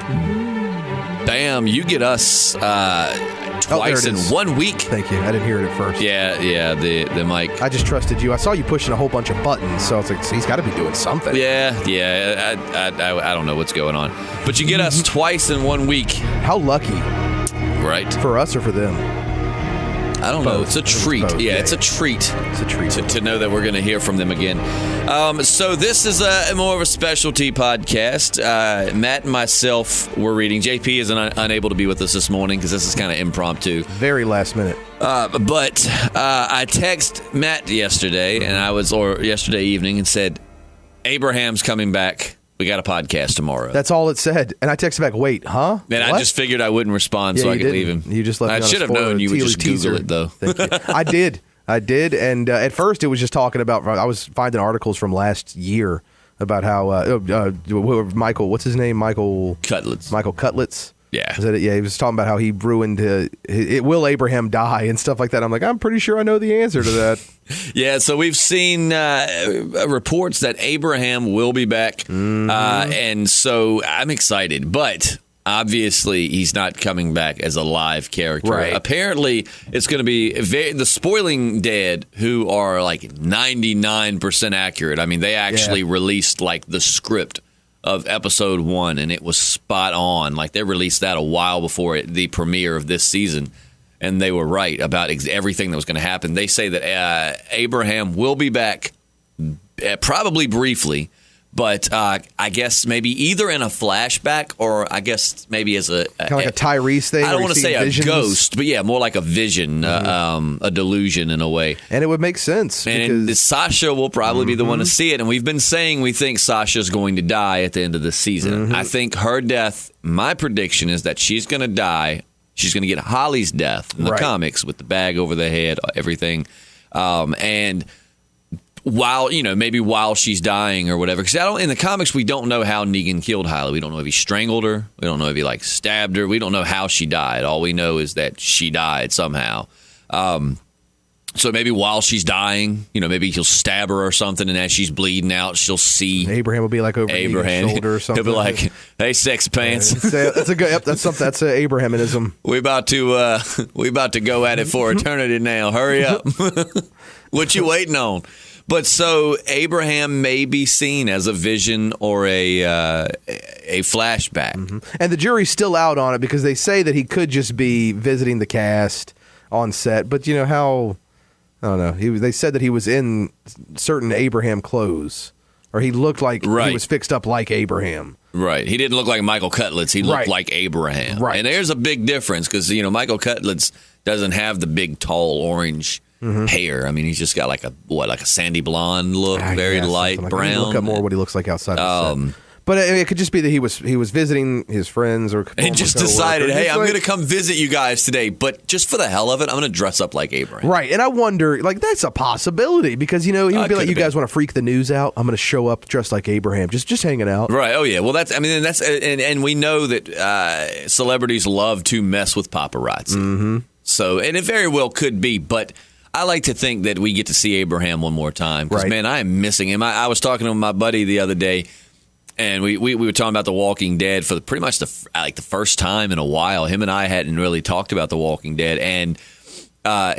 Bam, you get us twice in 1 week. Thank you. I didn't hear it at first. Yeah, the mic. I just trusted you. I saw you pushing a whole bunch of buttons, so I was like, he's got to be doing something. Yeah. I don't know what's going on. But you get us twice in 1 week. How lucky. Right. For us or for them? I don't know. It's a treat. It's a treat. It's a treat to know that we're going to hear from them again. So this is more of a specialty podcast. Matt and myself were reading. JP is unable to be with us this morning because this is kind of impromptu. Very last minute. But I texted Matt yesterday, yesterday evening, and said, Abraham's coming back. We got a podcast tomorrow. That's all it said. And I texted back, wait, huh? And I just figured I wouldn't respond so I could leave him. You just left me on I should have known you would just Google it, though. Thank you. I did. And at first it was just talking about, I was finding articles from last year about how, Michael, what's his name? Michael Cutlets. Yeah. Is that it? Yeah, he was talking about how he ruined, will Abraham die and stuff like that. I'm like, I'm pretty sure I know the answer to that. Yeah, so we've seen reports that Abraham will be back, and so I'm excited. But obviously, he's not coming back as a live character. Right. Apparently, it's going to be the Spoiling Dead, who are like 99% accurate. I mean, they actually released like the script of episode 1, and it was spot on. Like, they released that a while before the premiere of this season. And they were right about everything that was going to happen. They say that Abraham will be back, probably briefly, but I guess maybe either in a flashback or I guess maybe as a kind of like a Tyrese thing. I don't want to say visions. A ghost, but yeah, more like a vision, a delusion in a way. And it would make sense. And Sasha will probably be the one to see it. And we've been saying we think Sasha's going to die at the end of the season. I think her death, my prediction is that she's going to die. She's going to get Holly's death in the comics with the bag over the head, everything. And while she's dying or whatever, because in the comics we don't know how Negan killed Holly. We don't know if he strangled her. We don't know if he stabbed her. We don't know how she died. All we know is that she died somehow. So maybe while she's dying, maybe he'll stab her or something, and as she's bleeding out, she'll see Abraham will be like over Negan's shoulder or something. He'll be like, "Hey, sex pants." That's a good. Yep, that's something. That's Abrahamism. We about to go at it for eternity now. Hurry up! What you waiting on? But so Abraham may be seen as a vision or a flashback, and the jury's still out on it because they say that he could just be visiting the cast on set. But how? I don't know. They said that he was in certain Abraham clothes, or he looked like he was fixed up like Abraham. Right. He didn't look like Michael Cutlets. He looked like Abraham. Right. And there's a big difference because, Michael Cutlets doesn't have the big, tall, orange hair. I mean, he's just got like a sandy blonde look, very light brown. Look up more what he looks like outside the set. But it could just be that he was visiting his friends or and just decided, hey, I'm going to come visit you guys today, but just for the hell of it, I'm going to dress up like Abraham. Right, and I wonder, that's a possibility because he would be like, you guys want to freak the news out? I'm going to show up dressed like Abraham, just hanging out. Right. Oh yeah. Well, and we know that celebrities love to mess with paparazzi. So, and it very well could be, but I like to think that we get to see Abraham one more time because man, I am missing him. I was talking to my buddy the other day. And we were talking about The Walking Dead for pretty much the first time in a while. Him and I hadn't really talked about The Walking Dead. And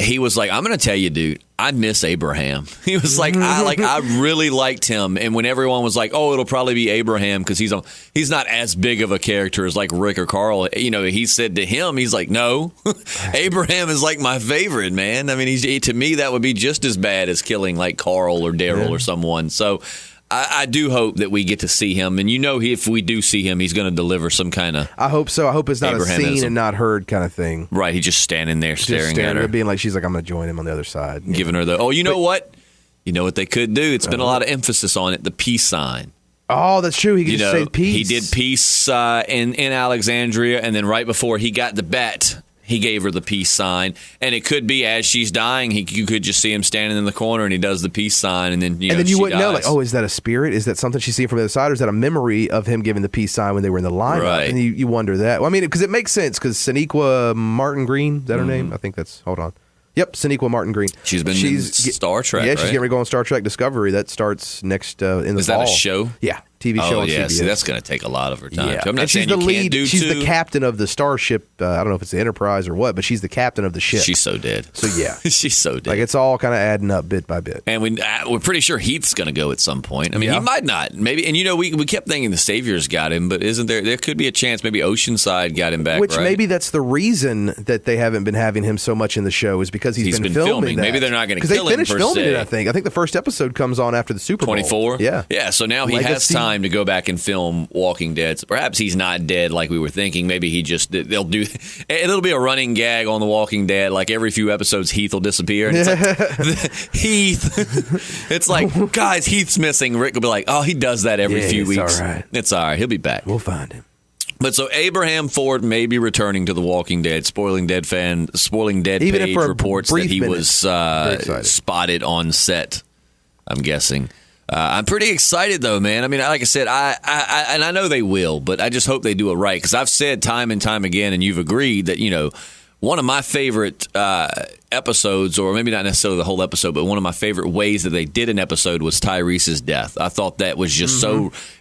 he was like, I'm going to tell you, dude, I miss Abraham. He was like, I really liked him. And when everyone was like, oh, it'll probably be Abraham because he's not as big of a character as like Rick or Carl. He said to him, he's like, no, Abraham is like my favorite, man. I mean, to me, that would be just as bad as killing like Carl or Daryl or someone. So I do hope that we get to see him, and if we do see him, he's going to deliver some kind of. I hope so. I hope it's not a seen and not heard kind of thing. Right, he's just standing there staring at her, being like she's like, I'm going to join him on the other side, giving her the. Oh, you know what they could do? It's been a lot of emphasis on it. The peace sign. Oh, that's true. He could just say peace. He did peace in Alexandria, and then right before he got the bat. He gave her the peace sign, and it could be as she's dying. You could just see him standing in the corner, and he does the peace sign, and then you wouldn't know, like, oh, is that a spirit? Is that something she's seeing from the other side, or is that a memory of him giving the peace sign when they were in the lineup? Right. And you wonder that. Well, I mean, because it makes sense. Because Sonequa Martin Green, is that her name? I think that's. Hold on. Yep, Sonequa Martin Green. She's in Star Trek. Yeah, she's getting ready to go on Star Trek Discovery. That starts next in the fall. Is that a show? Yeah. TV show on CBS. See, that's going to take a lot of her time. Yeah. I'm not and she's saying the you lead. can't do she's two. the captain of the starship. I don't know if it's the Enterprise or what, but she's the captain of the ship. She's so dead. So yeah, she's so dead. Like it's all kind of adding up bit by bit. And we're pretty sure Heath's going to go at some point. I mean, he might not. Maybe. And we kept thinking the Savior's got him, but isn't there could be a chance maybe Oceanside got him back, Which right? maybe that's the reason that they haven't been having him so much in the show is because he's been filming that. Maybe they're not going to Because kill they finished him per filming se. it, I think. I think the first episode comes on after the Super Bowl. 24? Yeah. Yeah, so now he has Legacy. time to go back and film Walking Dead. So perhaps he's not dead like we were thinking. Maybe it'll be a running gag on The Walking Dead. Like every few episodes, Heath will disappear. And it's like, Heath. It's like, guys, Heath's missing. Rick will be like, oh, he does that every few weeks. All right. It's all right. He'll be back. We'll find him. But so Abraham Ford may be returning to The Walking Dead. Spoiling Dead Even page for a reports that brief he minute. was spotted on set, I'm guessing. I'm pretty excited, though, man. I mean, like I said, I know they will, but I just hope they do it right. Because I've said time and time again, and you've agreed that, one of my favorite episodes, or maybe not necessarily the whole episode, but one of my favorite ways that they did an episode was Tyrese's death. I thought that was just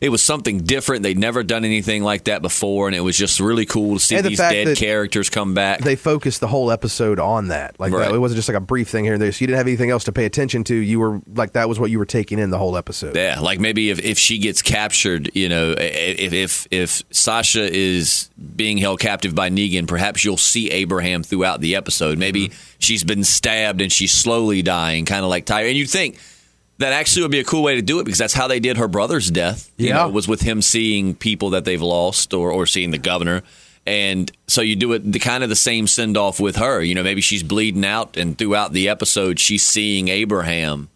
it was something different. They'd never done anything like that before, and it was just really cool to see And the these fact dead that characters come back. They focused the whole episode on that. Like Right. it wasn't just like a brief thing here and there. So you didn't have anything else to pay attention to. You were like, that was what you were taking in the whole episode. Yeah, like maybe if she gets captured, if Sasha is being held captive by Negan, perhaps you'll see Abraham throughout the episode. Maybe she's been stabbed and she's slowly dying, kind of like Tyre. And you'd think that actually would be a cool way to do it because that's how they did her brother's death. Was with him seeing people that they've lost or seeing the governor. And so you do it kind of the same send-off with her. Maybe she's bleeding out and throughout the episode she's seeing Abraham.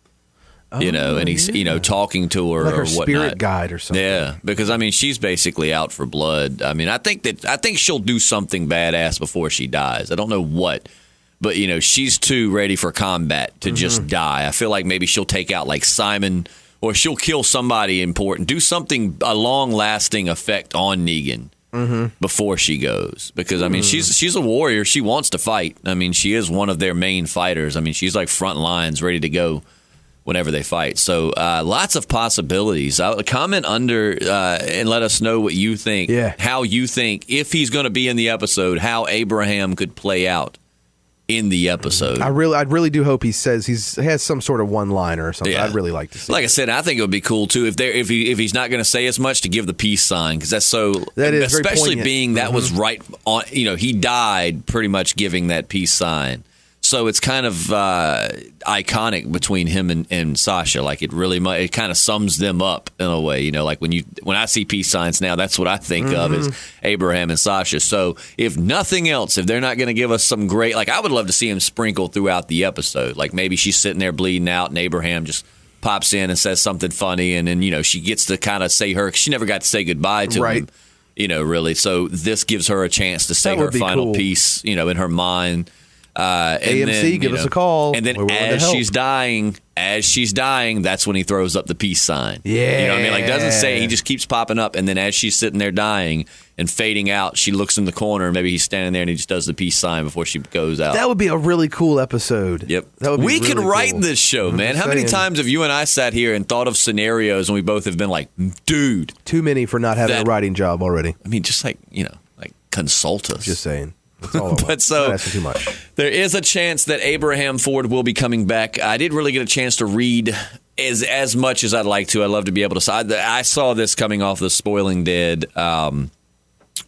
And he's talking to her like or her whatnot. spirit guide or something. Yeah, because I mean she's basically out for blood. I mean I think she'll do something badass before she dies. I don't know what, but she's too ready for combat to just die. I feel like maybe she'll take out like Simon, or she'll kill somebody important, do something a long lasting effect on Negan before she goes. Because I mean she's a warrior. She wants to fight. I mean she is one of their main fighters. I mean she's like front lines, ready to go whenever they fight. So lots of possibilities. Comment under and let us know what you think. Yeah. How you think, if he's going to be in the episode, how Abraham could play out in the episode. I really do hope he has some sort of one-liner or something. Yeah. I'd really like to see. Like I said, I think it would be cool too if he's not going to say as much, to give the peace sign, because that's so. That is very especially poignant. being that was right on. He died pretty much giving that peace sign. So it's kind of iconic between him and Sasha. Like it kind of sums them up in a way. Like when I see peace signs now, that's what I think of is Abraham and Sasha. So if nothing else, if they're not going to give us some great, like I would love to see him sprinkled throughout the episode. Like maybe she's sitting there bleeding out, and Abraham just pops in and says something funny, and then she gets to kind of say she never got to say goodbye to him. Really. So this gives her a chance to say her final cool. piece. In her mind. And AMC, then, give us a call. And then We're willing to as help. she's dying, that's when he throws up the peace sign. Yeah. You know what I mean? Like, doesn't say, he just keeps popping up. And then as she's sitting there dying and fading out, she looks in the corner, and maybe he's standing there and he just does the peace sign before she goes out. That would be a really cool episode. Yep. That would be we could really write cool. this show, man. just How many saying. times have you and I sat here and thought of scenarios and we both have been like, dude. Too many for not having a writing job already. I mean, just like consult us. Just saying. That's all I want. But so Not asking too much. there is a chance that Abraham Ford will be coming back. I didn't really get a chance to read as much as I'd like to. I'd love to be able to. I saw this coming off the Spoiling Dead,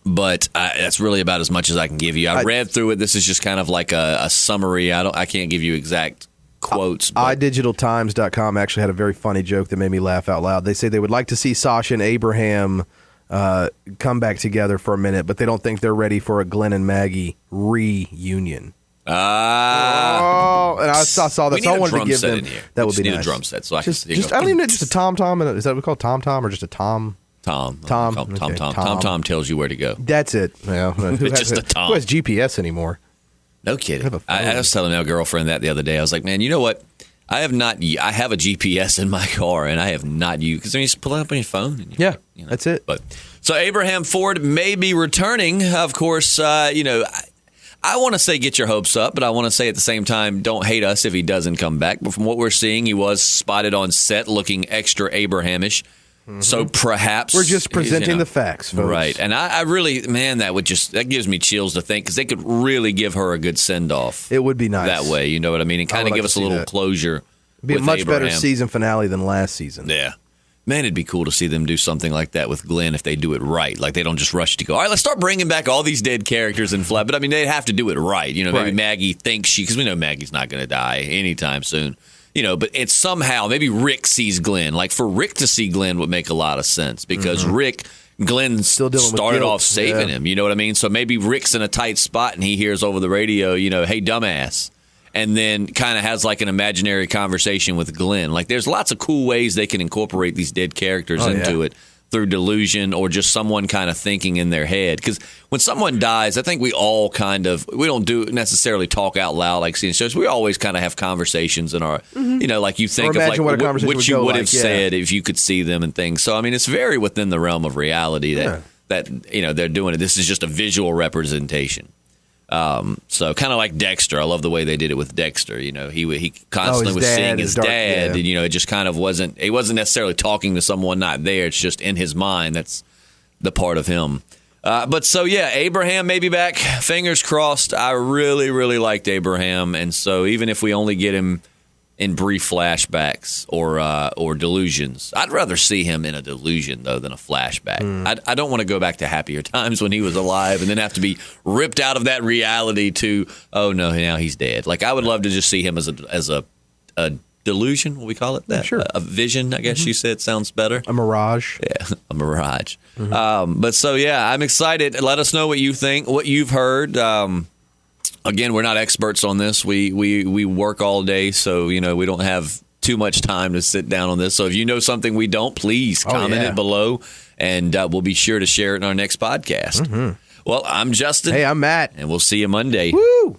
but that's really about as much as I can give you. I read through it. This is just kind of like a summary. I can't give you exact quotes. iDigitalTimes.com actually had a very funny joke that made me laugh out loud. They say they would like to see Sasha and Abraham come back together for a minute, but they don't think they're ready for a Glenn and Maggie reunion. And I saw that, so I wanted to give them. That would be nice. A drum set, so I just, can. I don't even know, just a tom. Is that what we call tom or just a tom? Tom. Okay, Tom tells you where to go. That's it. Well, who It's just a tom. Who has GPS anymore? No kidding. have a phone. I was telling my girlfriend that the other day. I was like, man, you know what? I have a GPS in my car, and I have not used, because you just pull it up on your phone. And that's it. But so Abraham Ford may be returning. Of course, I want to say get your hopes up, but I want to say at the same time, don't hate us if he doesn't come back. But from what we're seeing, he was spotted on set looking extra Abrahamish. So perhaps we're just presenting the facts, folks. Right. And I really, man, that gives me chills to think, because they could really give her a good send off. It would be nice that way. You know what I mean? And kind of give us a little closure. It'd be a much better season finale than last season. Yeah. Man, it'd be cool to see them do something like that with Glenn if they do it right. Like, they don't just rush to go, all right, let's start bringing back all these dead characters in flat. But, I mean, they have to do it right. You know, maybe Maggie thinks because we know Maggie's not going to die anytime soon. You know, but it's somehow, maybe Rick sees Glenn. Like, for Rick to see Glenn would make a lot of sense because Glenn started off saving him. You know what I mean? So maybe Rick's in a tight spot and he hears over the radio, you know, hey, dumbass. And then kind of has like an imaginary conversation with Glenn. Like, there's lots of cool ways they can incorporate these dead characters into it through delusion or just someone kind of thinking in their head. Because when someone dies, I think we all we don't necessarily talk out loud like seeing shows. We always kind of have conversations in our, you know, like you think of like what you would have said if you could see them and things. So, I mean, it's very within the realm of reality that you know, they're doing it. This is just a visual representation. So kind of like Dexter. I love the way they did it with Dexter. You know, he constantly was seeing his dad, and you know, it just kind of wasn't necessarily talking to someone not there. It's just in his mind. That's the part of him. But so yeah, Abraham may be back. Fingers crossed. I really, really liked Abraham, and so even if we only get him in brief flashbacks or delusions, I'd rather see him in a delusion though than a flashback. I don't want to go back to happier times when he was alive and then have to be ripped out of that reality to, oh no, now he's dead. Like, I would love to just see him as a delusion. What we call it? That? Sure. A vision, I guess you said, sounds better. A mirage. Yeah, a mirage. But so yeah, I'm excited. Let us know what you think, what you've heard. Again, we're not experts on this. We work all day, so you know we don't have too much time to sit down on this. So if you know something we don't, please comment it below, and we'll be sure to share it in our next podcast. Well, I'm Justin. Hey, I'm Matt. And we'll see you Monday. Woo!